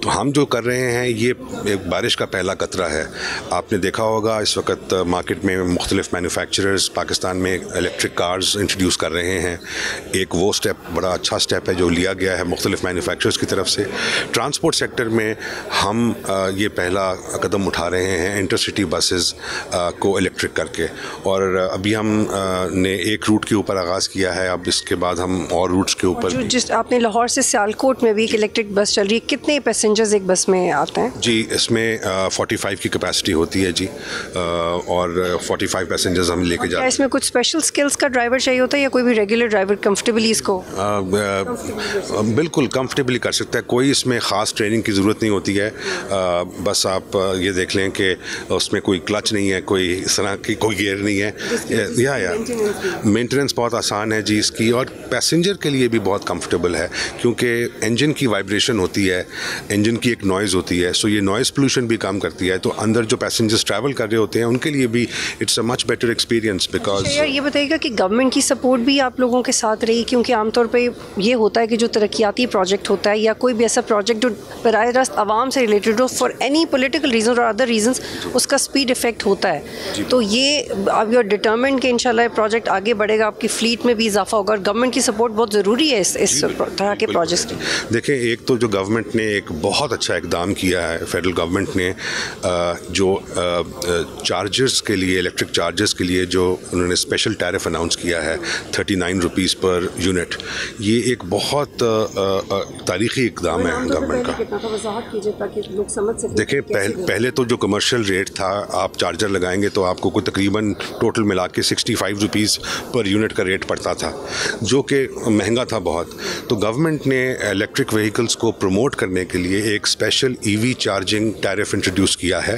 G: हम जो कर रहे हैं ये एक बारिश का पहला कतरा है. आपने देखा होगा इस वक्त मार्केट में मुख्तलिफ मैन्युफैक्चरर्स पाकिस्तान में इलेक्ट्रिक कार्स इंट्रोड्यूस कर रहे हैं. एक वो स्टेप बड़ा अच्छा स्टेप है जो लिया गया है मुख्तलिफ मैन्युफैक्चरर्स की तरफ से. ट्रांसपोर्ट सेक्टर में हम ये पहला कदम उठा रहे हैं इंटरसिटी बसेस को इलेक्ट्रिक करके, और अभी हम ने एक रूट के ऊपर आगाज़ किया है. अब इसके बाद हम और रूट्स के ऊपर
B: जिस आपने लाहौर से सियालकोट में भी एक इलेक्ट्रिक बस चल रही है, कितने पैसेंजर्स एक बस में आते हैं? जी,
G: इसमें 45 की कैपेसिटी होती है जी, और 45 पैसेंजर्स हम लेके जाते हैं.
B: इसमें कुछ स्पेशल स्किल्स का ड्राइवर चाहिए होता है या कोई भी रेगुलर ड्राइवर कंफर्टेबली इसको
G: बिल्कुल कंफर्टेबली कर सकता है. कोई इसमें ख़ास ट्रेनिंग की ज़रूरत नहीं होती है. बस आप ये देख लें कि उसमें कोई क्लच नहीं है, कोई इस तरह की कोई गियर नहीं है. या मेंटेनेंस बहुत आसान है जी इसकी, और पैसेंजर के लिए भी बहुत कंफर्टेबल है क्योंकि इंजन की वाइब्रेशन होती है, इंजन की एक नॉइज़ होती है. सो ये नॉइज़ पोल्यूशन भी कम करती है. तो अंदर जो पैसेंजर्स ट्रैवल कर रहे होते हैं उनके लिए भी it's a much better experience. Because
B: ये बताइएगा कि गवर्नमेंट की सपोर्ट भी आप लोगों के साथ रही, क्योंकि आमतौर पे ये होता है कि जो तरक्याती प्रोजेक्ट होता है या कोई भी ऐसा प्रोजेक्ट जो बराह रास्त आवाम से रिलेटेड हो फॉर एनी पॉलिटिकल रीजन और अदर रीजंस, उसका स्पीड इफेक्ट होता है. तो ये अब यू आर डिटरमिन्ड कि इंशाल्लाह प्रोजेक्ट आगे बढ़ेगा, आपकी फ्लीट में भी इजाफा होगा, और गवर्नमेंट की सपोर्ट बहुत ज़रूरी है इस तरह के प्रोजेक्ट.
G: देखें, एक तो जो गवर्नमेंट ने एक बहुत अच्छा इकदाम किया है, फेडरल गवर्नमेंट ने जो चार्जर्स के लिए, इलेक्ट्रिक चार्जर्स के लिए जो उन्होंने स्पेशल टैरिफ अनाउंस किया है 39 रुपीज़ पर यूनिट, ये एक बहुत तारीख़ी इकदाम है गवर्नमेंट का. देखिए, पहले तो जो कमर्शियल रेट था, आप चार्जर लगाएंगे तो आपको कोई तकरीबन टोटल मिला के 65 रुपीज़ पर यूनिट का रेट पड़ता था, जो कि महंगा था बहुत. तो गवर्नमेंट ने इलेक्ट्रिक व्हीकल्स को प्रमोट करने के लिए एक special EV charging tariff introduce किया है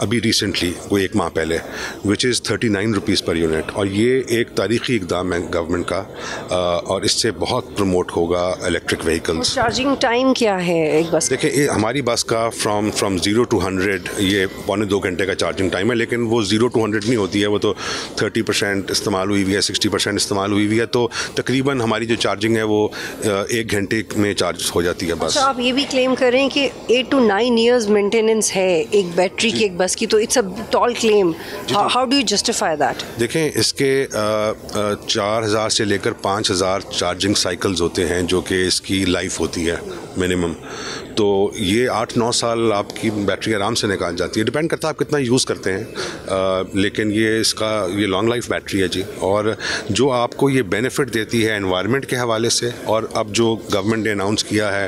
G: अभी रिसेंटली, कोई एक माह पहले, which is 39 rupees per unit. और ये एक तारीख़ी इकदाम है गवर्नमेंट का, और इससे बहुत प्रमोट होगा इलेक्ट्रिक व्हीकल्स.
B: चार्जिंग टाइम क्या है एक बस?
G: देखिए, हमारी बस का फ्रॉम 0 to 100 ये 1.25 घंटे का चार्जिंग टाइम है, लेकिन वो 0 to 100 नहीं होती है, वो तो 30% इस्तेमाल हुई हुई है, 60% इस्तेमाल हुई हुई है. तो तकरीबन हमारी जो चार्जिंग है वो 1 घंटे में चार्ज हो जाती है बस.
B: अच्छा, आप ये भी क्लेम कर रहे हैं कि 8 to 9 years मेंटेनेंस है एक बैटरी की एक बस की, तो it's a tall claim. How do you justify that?
G: देखें, इसके 4000 से लेकर 5000 चार्जिंग साइकिल्स होते हैं जो कि इसकी लाइफ होती है मिनिमम. तो ये 8-9 साल आपकी बैटरी आराम से निकाल जाती है. डिपेंड करता है आप कितना यूज़ करते हैं, लेकिन ये लॉन्ग लाइफ बैटरी है जी. और जो आपको ये बेनिफिट देती है एनवायरनमेंट के हवाले से, और अब जो गवर्नमेंट ने अनाउंस किया है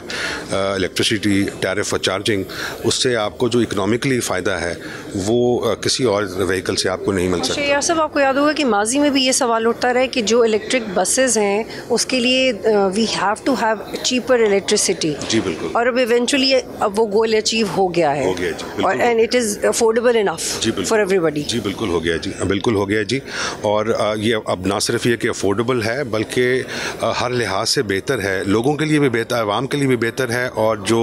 G: इलेक्ट्रिसिटी टैरिफ और चार्जिंग, उससे आपको जो इकोनॉमिकली फ़ायदा है वो किसी और व्हीकल से आपको नहीं मिल सकता.
B: यार साहब, आपको याद होगा कि माजी में भी ये सवाल उठता रहा है कि जो इलेक्ट्रिक बसेस हैं उसके लिए we have to have cheaper electricity.
G: जी बिल्कुल.
B: और अब इवेंचुअली अब वो गोल अचीव हो गया है, और and it is affordable enough for everybody.
G: जी बिल्कुल हो गया जी, बिल्कुल हो गया जी. और ये अब ना सिर्फ ये कि अफोर्डेबल है, बल्कि हर लिहाज से बेहतर है, लोगों के लिए भी बेहतर है, आवाम के लिए भी बेहतर है, और जो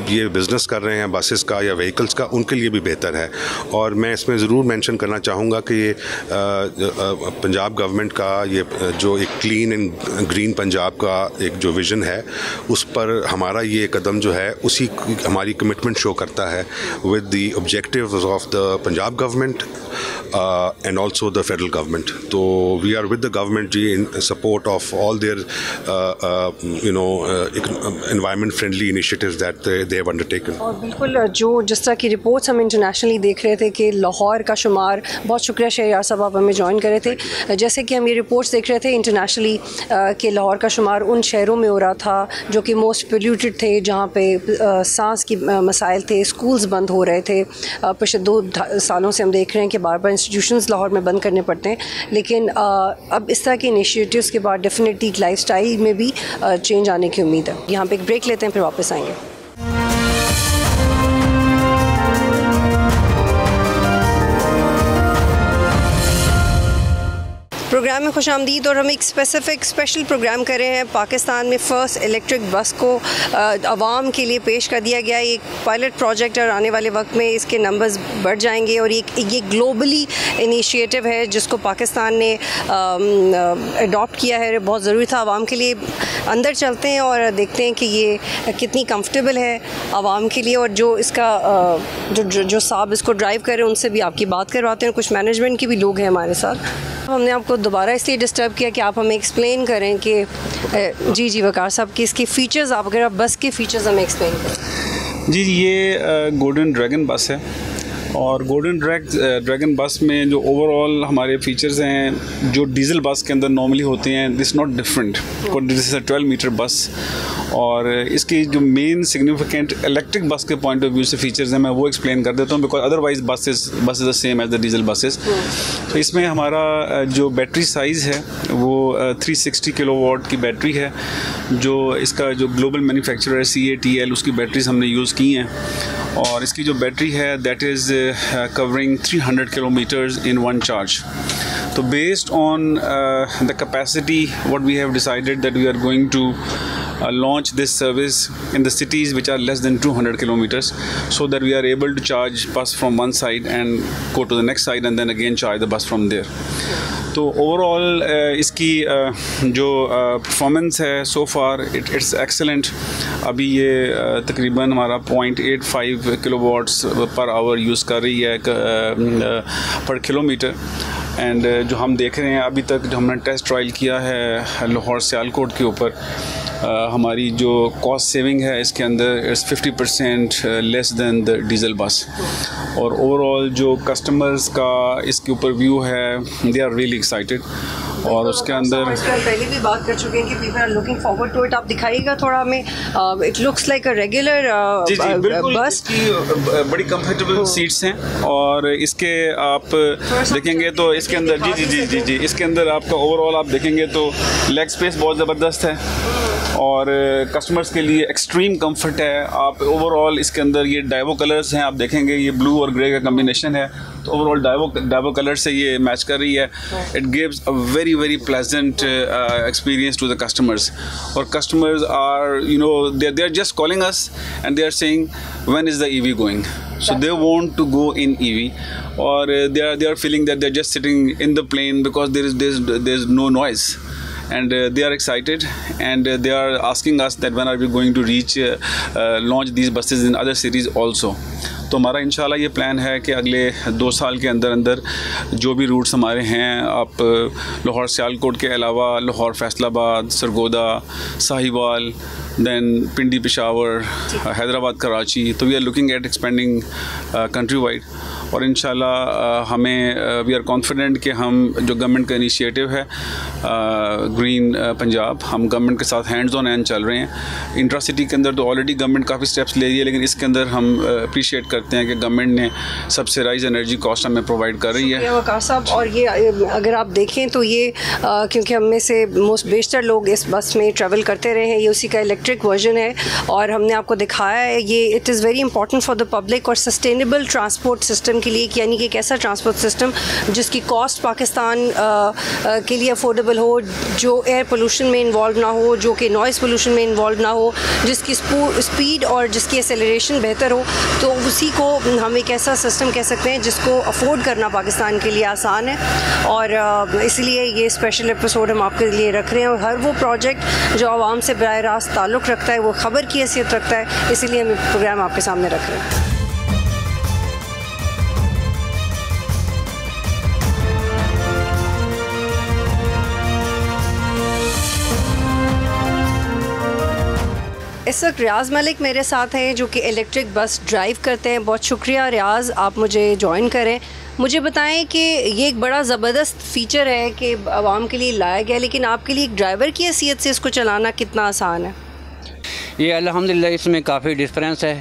G: ये बिज़नेस कर रहे हैं बसेस का या व्हीकल्स का, उनके लिए भी बेहतर है. और मैं इसमें ज़रूर मेंशन करना चाहूँगा कि ये पंजाब गवर्नमेंट का ये जो एक क्लीन एंड ग्रीन पंजाब का एक जो विज़न है, उस पर हमारा ये कदम जो है है उसी हमारी कमिटमेंट शो करता है with the objectives of the Punjab government and also the federal government. So we are with the government जी in support of all their environment friendly initiatives that they have undertaken.
B: और बिल्कुल जो जिस तरह की reports हम इंटरनेशनली देख रहे थे कि लाहौर का शुमार, बहुत शुक्रिया शहरयार साहब आप हमें ज्वाइन करे थे, जैसे कि हम ये रिपोर्ट्स देख रहे थे इंटरनेशनली कि लाहौर का शुमार उन शहरों में हो रहा था जो कि मोस्ट पोल्यूटेड थे, जहाँ पे सांस की मसाइल थे, स्कूल्स बंद हो रहे थे। पिछले 2 सालों से हम देख रहे हैं कि बार बार इंस्टीट्यूशंस लाहौर में बंद करने पड़ते हैं, लेकिन अब इस तरह के इनिशिएटिव्स के बाद डेफिनेटली लाइफस्टाइल में भी चेंज आने की उम्मीद है। यहाँ पे एक ब्रेक लेते हैं, फिर वापस आएंगे। प्रोग्राम में खुशामदीद, और हम एक स्पेशल प्रोग्राम कर रहे हैं। पाकिस्तान में फ़र्स्ट इलेक्ट्रिक बस को आवाम के लिए पेश कर दिया गया है। एक पायलट प्रोजेक्ट और आने वाले वक्त में इसके नंबर्स बढ़ जाएंगे, और ये ग्लोबली इनिशिएटिव है जिसको पाकिस्तान ने अडॉप्ट किया है। बहुत ज़रूरी था आवाम के लिए। अंदर चलते हैं और देखते हैं कि ये कितनी कंफर्टेबल है आवाम के लिए, और जो इसका जो साहब इसको ड्राइव कर रहे हैं उनसे भी आपकी बात करवाते हैं। कुछ मैनेजमेंट के भी लोग हैं हमारे साथ। हमने आपको दोबारा इसलिए डिस्टर्ब किया कि आप हमें एक्सप्लेन करें कि जी वकार साहब कि इसके फ़ीचर्स, आप अगर आप बस के फ़ीचर्स हमें एक्सप्लेन करें।
F: जी ये गोल्डन ड्रैगन बस है, और गोल्डन ड्रैगन बस में जो ओवरऑल हमारे फीचर्स हैं जो डीजल बस के अंदर नॉर्मली होते हैं, this not different. This is a 12 metre bus, और इसकी जो मेन सिग्निफिकेंट इलेक्ट्रिक बस के पॉइंट ऑफ व्यू से फीचर्स हैं मैं वो एक्सप्लेन कर देता हूँ, because otherwise bus is the same as the diesel buses. तो इसमें हमारा जो बैटरी साइज़ है वो 360 किलोवाट की बैटरी है, जो इसका जो ग्लोबल मैन्युफैक्चरर है CATL, उसकी बैटरीज हमने यूज़ की हैं, और इसकी जो बैटरी है that is covering 300 kilometres in one charge. तो based on the capacity what we have decided that we are going to launch this service in the cities which are less than 200 kilometers, so that we are able to charge bus from one side and go to the next side and then again charge the bus from there. तो overall इसकी जो performance है सो far it's excellent. अभी ये तकरीबन हमारा 0.85 kilowatts per hour use कर रही है पर किलोमीटर, एंड जो हम देख रहे हैं अभी तक जो हमने टेस्ट ट्रायल किया है लाहौर सियालकोट के ऊपर, हमारी जो कॉस्ट सेविंग है इसके अंदर it's 50% less than the diesel बस। और ओवरऑल जो कस्टमर्स का इसके ऊपर व्यू है, दे आर रियली एक्साइटेड। और उसके अंदर
B: पहले भी बात कर चुके हैं कि people are looking forward to it. आप दिखाइएगा थोड़ा हमें, it looks like a regular bus.
F: बड़ी कंफर्टेबल सीट्स हैं, और इसके आप देखेंगे तो इसके अंदर जी इसके अंदर आपका ओवरऑल आप देखेंगे तो लेग स्पेस बहुत ज़बरदस्त है, और कस्टमर्स के लिए एक्सट्रीम कंफर्ट है। आप ओवरऑल इसके अंदर ये डाइवो कलर्स हैं, आप देखेंगे ये ब्लू और ग्रे का कम्बिनेशन है, तो ओवरऑल डाइवो कलर से ये मैच कर रही है। It gives a very pleasant experience to the customers, और customers are they are just calling us and they are saying when is the EV going, so they want to go in EV, or they are feeling that they're just sitting in the plane because there's no noise, and they are excited, and they are asking us that when are we going to reach launch these buses in other cities also. तो हमारा इंशाल्लाह ये plan है कि अगले 2 साल के अंदर जो भी रूट्स हमारे हैं, आप लाहौर सियालकोट के अलावा लाहौर फैसलाबाद, सरगोदा, साहिवाल, देन पिंडी पेशावर, हैदराबाद, कराची, तो we are looking at expanding countrywide. और इंशाल्लाह हमें वी आर कॉन्फिडेंट कि हम जो गवर्नमेंट का इनिशिएटिव है ग्रीन पंजाब, हम गवर्नमेंट के साथ हैंड्स ऑन हैंड चल रहे हैं। इंट्रासिटी के अंदर तो ऑलरेडी गवर्नमेंट काफ़ी स्टेप्स ले रही है, लेकिन इसके अंदर हम अप्रिशिएट करते हैं कि गवर्नमेंट ने सब्सिडाइज एनर्जी कॉस्ट हमें प्रोवाइड कर रही है।
B: वकार साहब, और ये अगर आप देखें तो ये क्योंकि हम में से मोस्ट बेशतर लोग इस बस में ट्रैवल करते रहे हैं, ये उसी का इलेक्ट्रिक वर्जन है, और हमने आपको दिखाया है ये it is very important for the public और सस्टेनेबल ट्रांसपोर्ट सिस्टम के लिए, यानी कि एक ऐसा ट्रांसपोर्ट सिस्टम जिसकी कॉस्ट पाकिस्तान के लिए अफोर्डेबल हो, जो एयर पोल्यूशन में इन्वॉल्व ना हो, जो कि नॉइज़ पोल्यूशन में इन्वॉल्व ना हो, जिसकी स्पीड और जिसकी एक्सेलरेशन बेहतर हो। तो उसी को हम एक ऐसा सिस्टम कह सकते हैं जिसको अफोर्ड करना पाकिस्तान के लिए आसान है, और इसलिए ये स्पेशल एपिसोड हम आपके लिए रख रहे हैं। और हर वो प्रोजेक्ट जो आवाम से बराह रास्त ताल्लुक़ ताल्लुक़ रखता है, वो ख़बर की हैसियत रखता है, इसीलिए हम प्रोग्राम आपके सामने रख रहे हैं। इस वक्त रियाज़ मलिक मेरे साथ हैं जो कि इलेक्ट्रिक बस ड्राइव करते हैं। बहुत शुक्रिया रियाज़, आप मुझे ज्वाइन करें। मुझे बताएं कि ये एक बड़ा ज़बरदस्त फ़ीचर है कि आवाम के लिए लाया गया, लेकिन आपके लिए एक ड्राइवर की हैसियत से इसको चलाना कितना आसान है?
H: ये अल्हम्दुलिल्लाह इसमें काफ़ी डिफरेंस है।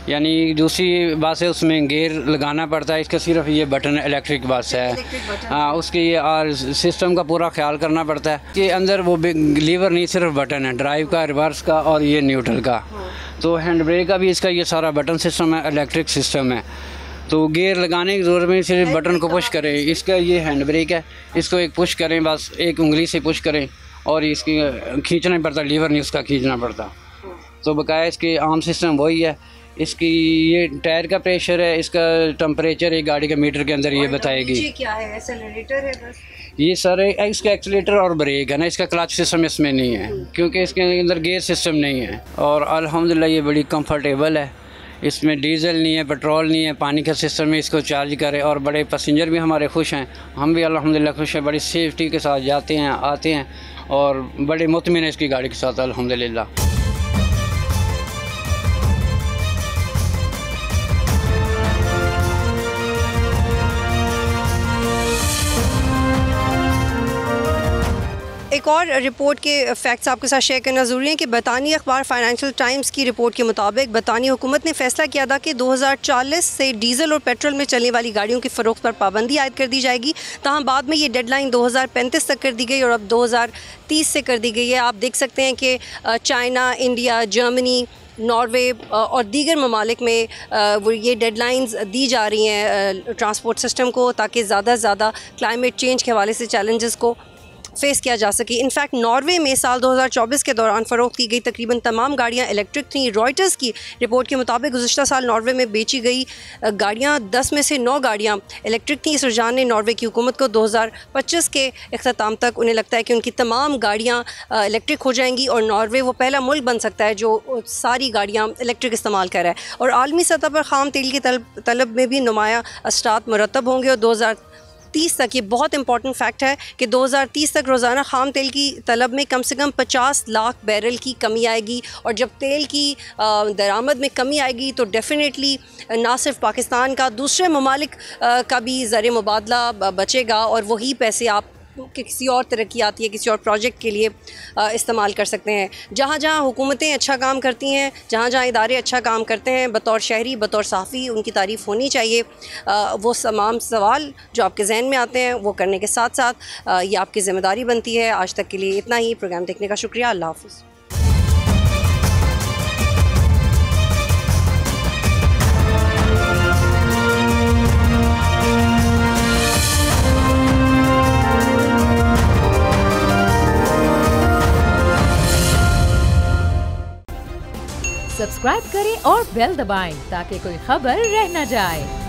H: यानी दूसरी बस है उसमें गेयर लगाना पड़ता है, इसका सिर्फ ये बटन इलेक्ट्रिक बस है। हाँ, उसके ये और सिस्टम का पूरा ख्याल करना पड़ता है कि अंदर वो लीवर नहीं, सिर्फ बटन है, ड्राइव का, रिवर्स का और ये न्यूट्रल का। तो हैंड ब्रेक का भी इसका ये सारा बटन सिस्टम है, इलेक्ट्रिक सिस्टम है। तो गियर लगाने की ज़रूरत नहीं, सिर्फ बटन को पुश करें। इसका ये हैंड ब्रेक है, इसको एक पुश करें, बस एक उंगली से पुश करें और इसकी खींचना पड़ता, लीवर नहीं उसका खींचना पड़ता। तो बकाया इसकी आम सिस्टम वही है। इसकी ये टायर का प्रेशर है, इसका टेम्परेचर एक गाड़ी के मीटर के अंदर ये बताएगी।
B: क्या है, एक्सेलरेटर है बस?
H: ये सारे इसका एक्सीलेटर और ब्रेक है ना, इसका क्लच सिस्टम इसमें नहीं है क्योंकि इसके अंदर गियर सिस्टम नहीं है। और अल्हम्दुलिल्लाह ये बड़ी कंफर्टेबल है, इसमें डीज़ल नहीं है, पेट्रोल नहीं है, पानी का सिस्टम है, इसको चार्ज करें। और बड़े पैसेंजर भी हमारे खुश हैं, हम भी अल्हम्दुलिल्लाह खुश हैं, बड़ी सेफ्टी के साथ जाते हैं आते हैं और बड़े मुतमिन है इसकी गाड़ी के साथ अल्हम्दुलिल्लाह।
B: एक और रिपोर्ट के फैक्ट्स आपके साथ शेयर करना ज़रूरी है कि बरतानी अखबार फाइनेंशियल टाइम्स की रिपोर्ट के मुताबिक बरतानी हुकूमत ने फैसला किया था कि 2040 से डीज़ल और पेट्रोल में चलने वाली गाड़ियों की फ़रोख्त पर पाबंदी आयद कर दी जाएगी। ताहम बाद में ये डेडलाइन 2035 तक कर दी गई और अब 2030 से कर दी गई है। आप देख सकते हैं कि चाइना, इंडिया, जर्मनी, नॉर्वे और दीगर ममालिक में वो ये डेडलाइंस दी जा रही हैं ट्रांसपोर्ट सिस्टम को, ताकि ज़्यादा से ज़्यादा क्लाइमेट चेंज के हवाले से चैलेंजेस को फेस किया जा सके। इनफैक्ट नॉर्वे में साल 2024 के दौरान फ़रोख्त की गई तकरीबन तमाम गाड़ियाँ इलेक्ट्रिक थीं। रॉयटर्स की रिपोर्ट के मुताबिक गुज़श्ता साल नॉर्वे में बेची गई गाड़ियाँ 10 में से 9 गाड़ियाँ इलेक्ट्रिक थीं। इस रुझान ने नॉर्वे की हुकूमत को 2025 के इख्तिताम तक उन्हें लगता है कि उनकी तमाम गाड़ियाँ इलेक्ट्रिक हो जाएंगी और नॉर्वे वो पहला मुल्क बन सकता है जो सारी गाड़ियाँ इलेक्ट्रिक इस्तेमाल कर रहा है। और आलमी सतह पर ख़ाम तेल की तलब में भी नुमाया असरात मुरतब होंगे और 2030 तक, ये बहुत इंपॉर्टेंट फैक्ट है कि 2030 तक रोज़ाना ख़ाम तेल की तलब में कम से कम 50 लाख बैरल की कमी आएगी। और जब तेल की दरामद में कमी आएगी तो डेफिनेटली ना सिर्फ पाकिस्तान का, दूसरे ममालिक का भी ज़र मुबादला बचेगा और वही पैसे आप कि किसी और तरक्याती है, किसी और प्रोजेक्ट के लिए इस्तेमाल कर सकते हैं। जहाँ जहाँ हुकूमतें अच्छा काम करती हैं, जहाँ जहाँ इदारे अच्छा काम करते हैं, बतौर शहरी, बतौर साफ़ी उनकी तारीफ़ होनी चाहिए। वो तमाम सवाल जो आपके जहन में आते हैं वो करने के साथ साथ ये आपकी ज़िम्मेदारी बनती है। आज तक के लिए इतना ही। प्रोग्राम देखने का शुक्रिया। अल्लाह हाफ़िज़।
A: सब्सक्राइब करें और बेल दबाएं ताकि कोई खबर रह न जाए।